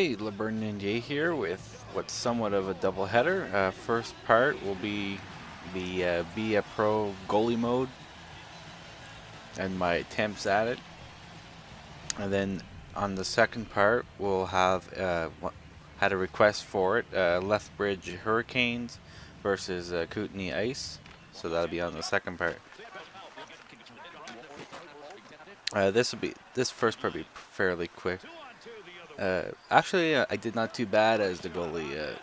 Hey, LeBron Ninja here with what's somewhat of a doubleheader. First part will be the Be a Pro Goalie Mode and my attempts at it. And then on the second part, we'll have had a request for it, Lethbridge Hurricanes versus Kootenay Ice. So that'll be on the second part. This first part will be fairly quick. Actually, I did not too bad as the goalie.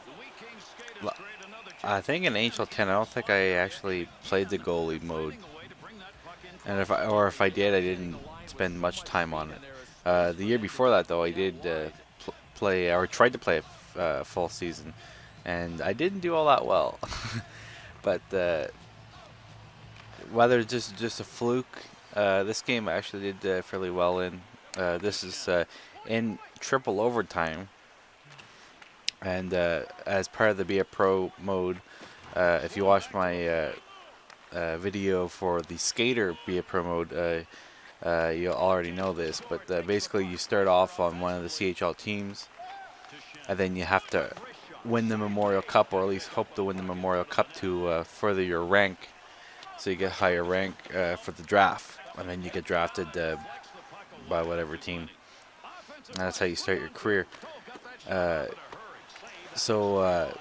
I think in NHL 10, I don't think I actually played the goalie mode, and if I did, I didn't spend much time on it. The year before that, though, I did play or tried to play a full season, and I didn't do all that well. But whether it's just a fluke, this game I actually did fairly well in. This is in triple overtime. And as part of the Be a Pro mode, if you watch my video for the Skater Be a Pro mode, you'll already know this. But basically, you start off on one of the CHL teams, and then you have to win the Memorial Cup, or at least hope to win the Memorial Cup to further your rank, so you get higher rank for the draft, and then you get drafted by whatever team. And that's how you start your career. So,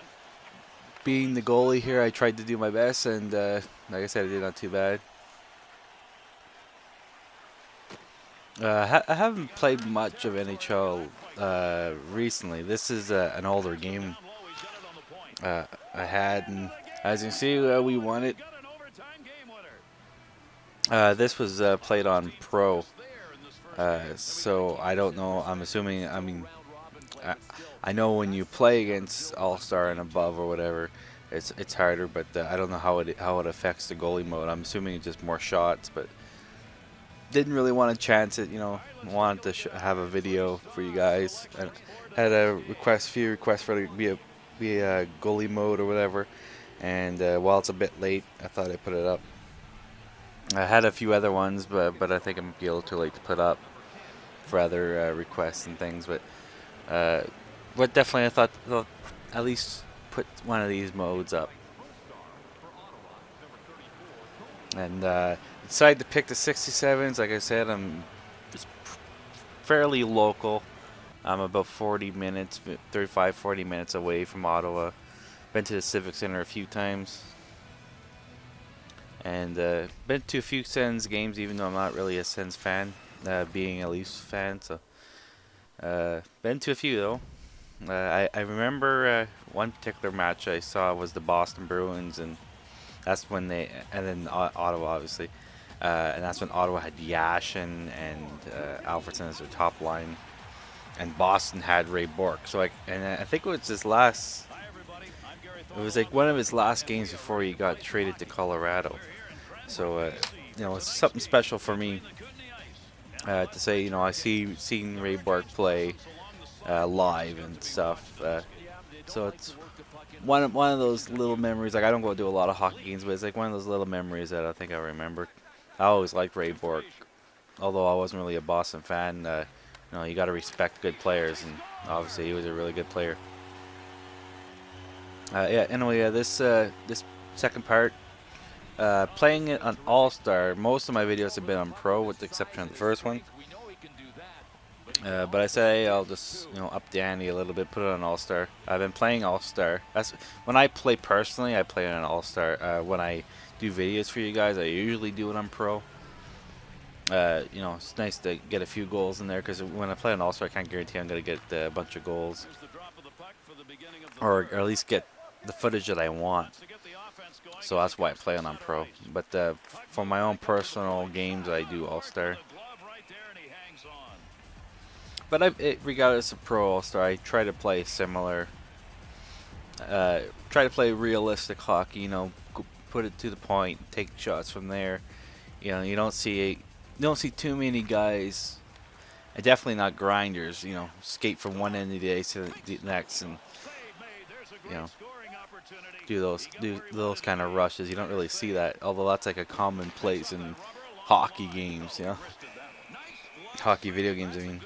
being the goalie here, I tried to do my best, and like I said, I did not too bad. I haven't played much of NHL recently. This is an older game I had, and as you can see, we won it. This was played on Pro, so I don't know. I'm assuming, I know when you play against All-Star and above or whatever, it's harder, but I don't know how it affects the goalie mode. I'm assuming it's just more shots, but didn't really want to chance it. Wanted to have a video for you guys. I had few requests for it to be a goalie mode or whatever, and while it's a bit late, I thought I'd put it up. I had a few other ones, but I think it might be a little too late to put up for other requests and things, but. But definitely, I thought they'll at least put one of these modes up. And decided to pick the 67s. Like I said, I'm just fairly local. I'm about 40 minutes, 35, 40 minutes away from Ottawa. Been to the Civic Center a few times. And been to a few Sens games, even though I'm not really a Sens fan, being a Leafs fan. So been to a few, though. I remember one particular match I saw was the Boston Bruins, and that's when and then Ottawa, obviously, and that's when Ottawa had Yashin and Alfredson as their top line, and Boston had Ray Bourque. So and I think it was it was like one of his last games before he got traded to Colorado. So it's something special for me to say. I seen Ray Bourque play live and stuff. So it's one of those little memories. Like, I don't go do a lot of hockey games, but it's like one of those little memories that I think I remember. I always liked Ray Bourque, although I wasn't really a Boston fan. You got to respect good players, and obviously he was a really good player. Anyway, this second part, playing it on All-Star. Most of my videos have been on Pro, with the exception of the first one. But I say I'll just up the ante a little bit, put it on All-Star. I've been playing All-Star. That's when I play personally. I play on All-Star. When I do videos for you guys, I usually do it on Pro. It's nice to get a few goals in there, because when I play on All-Star, I can't guarantee I'm gonna get a bunch of goals, or at least get the footage that I want. So that's why I play on Pro. But for my own personal games, I do All-Star. But regardless of Pro All-Star, I try to play similar. Try to play realistic hockey. Put it to the point, take shots from there. You don't see too many guys. Definitely not grinders. Skate from one end of the ice to the next, and do those kind of rushes. You don't really see that, although that's like a commonplace in hockey games. Hockey video games, I mean.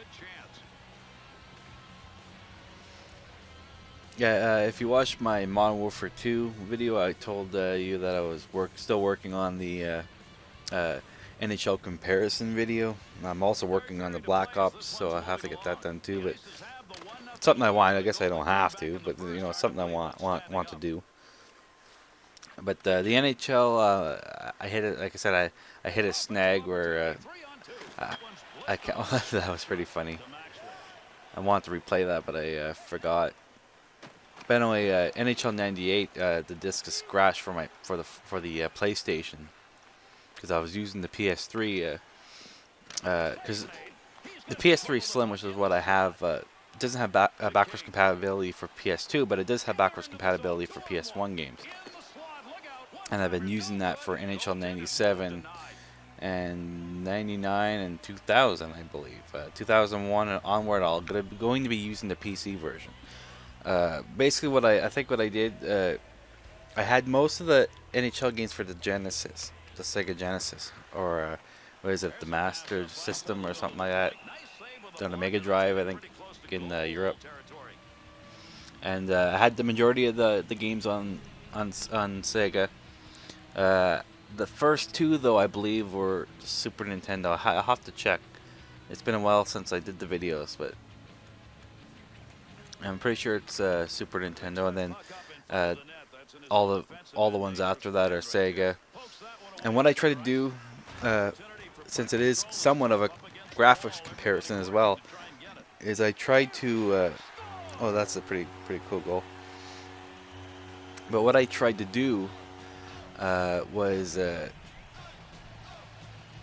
Yeah, if you watched my Modern Warfare 2 video, I told you that I was still working on the uh, NHL comparison video. I'm also working on the Black Ops, so I have to get that done too. But it's something I want. I guess I don't have to, but it's something I want to do. But the NHL, I hit it. Like I said, I hit a snag where I can't. That was pretty funny. I wanted to replay that, but I forgot. But anyway, NHL '98, the disc is scratched for the PlayStation because I was using the PS3. Because the PS3 Slim, which is what I have, doesn't have backwards compatibility for PS2, but it does have backwards compatibility for PS1 games. And I've been using that for NHL '97 and '99 and 2000, I believe. 2001 and onward, going to be using the PC version. Basically, what I did, I had most of the NHL games for the Genesis, the Sega Genesis, or what is it, the Master System or something like that, on the Mega Drive, I think, in Europe. And I had the majority of the games on Sega. The first two, though, I believe, were Super Nintendo. I'll have to check. It's been a while since I did the videos, but I'm pretty sure it's Super Nintendo, and then all the ones after that are Sega. And what I try to do, since it is somewhat of a graphics comparison as well, is I try to. Oh, that's a pretty cool goal. But what I tried to do was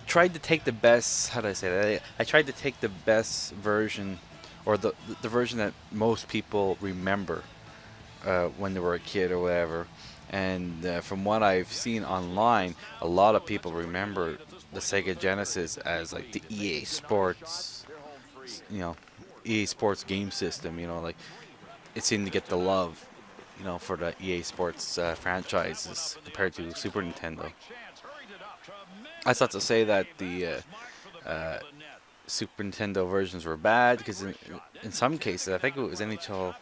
tried to take the best. How do I say that? I tried to take the best version, or the version that most people remember when they were a kid or whatever. And from what I've seen online, a lot of people remember the Sega Genesis as like the EA Sports, EA Sports game system. Like it seemed to get the love, for the EA Sports franchises compared to Super Nintendo. That's not to say that the Super Nintendo versions were bad, because in some cases, I think it was NHL.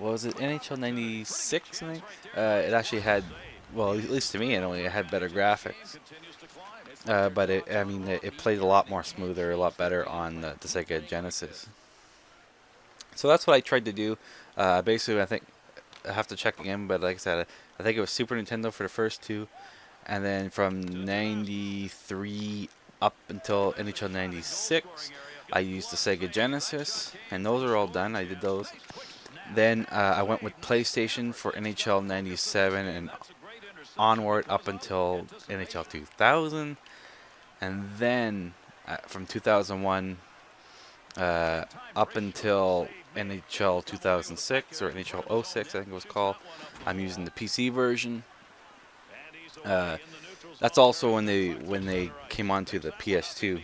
Was it NHL '96? I think it actually had, well, at least to me, it had better graphics. But it played a lot more smoother, a lot better on the Sega Genesis. So that's what I tried to do. Basically, I think I have to check again, but like I said, I think it was Super Nintendo for the first two, and then from '93 up until NHL '96, I used the Sega Genesis, and those are all done. I did those. Then I went with PlayStation for NHL '97 and onward up until NHL 2000, and then from 2001 up until NHL 2006 or NHL '06, I think it was called, I'm using the PC version. That's also when they came onto the PS2.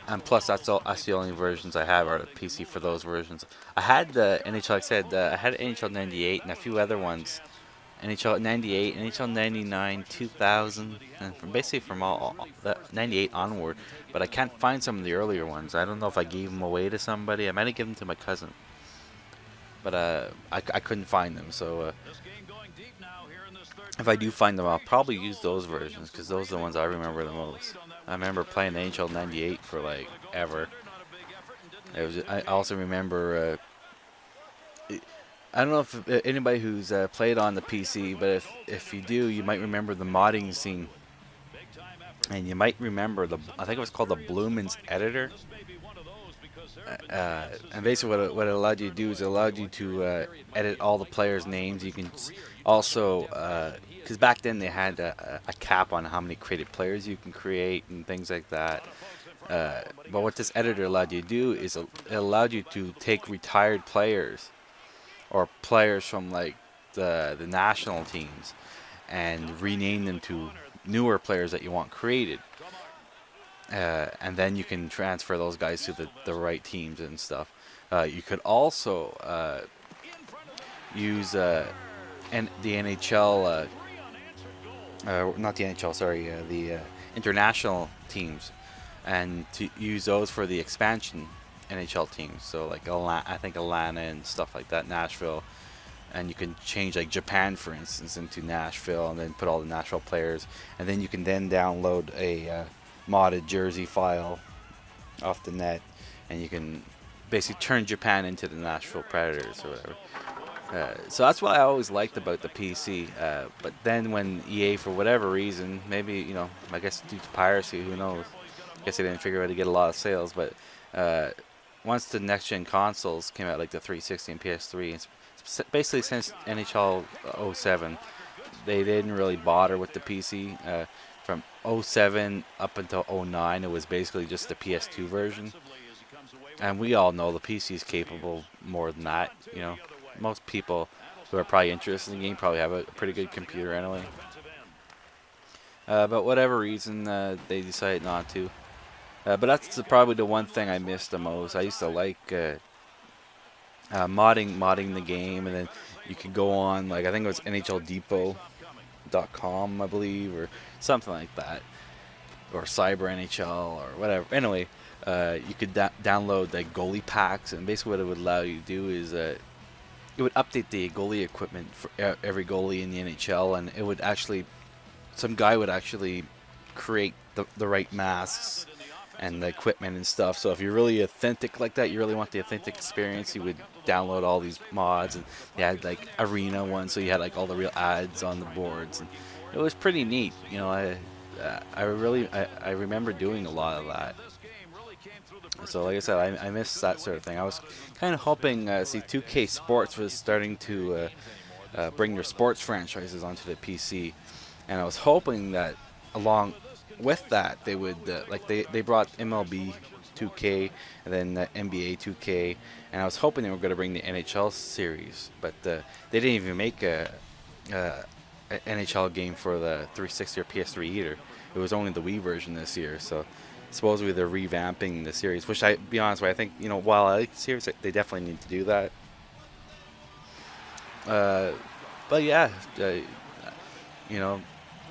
And plus, that's the only versions I have are the PC for those versions. I had the NHL, like I said, I had NHL '98 and a few other ones. NHL '98, NHL '99, 2000, and basically from all the '98 onward. But I can't find some of the earlier ones. I don't know if I gave them away to somebody. I might have given them to my cousin. But I couldn't find them. So if I do find them, I'll probably use those versions, because those are the ones I remember the most. I remember playing NHL '98 for like ever. I also remember. I don't know if anybody who's played on the PC, but if you do, you might remember the modding scene, and you might remember I think it was called the Bloomin's Editor. And basically, what it allowed you to do is it allowed you to edit all the players' names. You can also, because back then they had a cap on how many created players you can create and things like that. But what this editor allowed you to do is it allowed you to take retired players or players from like the national teams and rename them to newer players that you want created. And then you can transfer those guys to the right teams and stuff. You could also use the NHL, not the NHL, sorry, the international teams, and to use those for the expansion NHL teams. So like I think Atlanta and stuff like that, Nashville, and you can change like Japan, for instance, into Nashville, and then put all the Nashville players, and then you can then download a modded jersey file off the net, and you can basically turn Japan into the Nashville Predators or whatever. So that's what I always liked about the PC. But then when EA, for whatever reason, maybe, I guess due to piracy, who knows? I guess they didn't figure out how to get a lot of sales. But once the next gen consoles came out, like the 360 and PS3, basically since NHL '07, they didn't really bother with the PC. From '07 up until '09, it was basically just the PS2 version. And we all know the PC is capable more than that. Most people who are probably interested in the game probably have a pretty good computer anyway. But whatever reason, they decided not to. But that's probably the one thing I missed the most. I used to like modding the game, and then you could go on, like, I think it was NHLdepot.com, I believe, or something like that, or Cyber NHL or whatever. Anyway, you could download like goalie packs, and basically what it would allow you to do is it would update the goalie equipment for every goalie in the NHL, and it would actually, some guy would actually create the right masks and the equipment and stuff. So if you're really authentic like that, you really want the authentic experience, you would download all these mods, and they had like arena ones, so you had like all the real ads on the boards, and it was pretty neat. I remember doing a lot of that. So like I said, I missed that sort of thing. I was kind of hoping, see, 2K Sports was starting to bring their sports franchises onto the PC, and I was hoping that along with that they would, they brought MLB 2K and then NBA 2K, and I was hoping they were going to bring the NHL series, but they didn't even make a NHL game for the 360 or PS3 either. It was only the Wii version this year, so supposedly they're revamping the series, which, I be honest with, I think, while I like the series, they definitely need to do that. But yeah,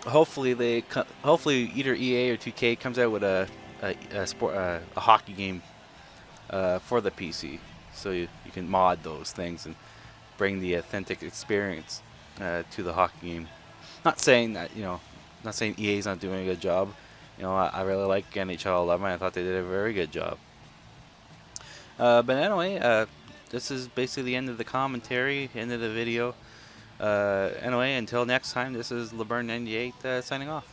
hopefully hopefully either EA or 2K comes out with a hockey game for the PC, so you can mod those things and bring the authentic experience to the hockey game. Not saying that, not saying EA's not doing a good job. I really like NHL 11. I thought they did a very good job. But anyway, this is basically the end of the commentary, end of the video. Anyway, until next time, this is LeBurn98 signing off.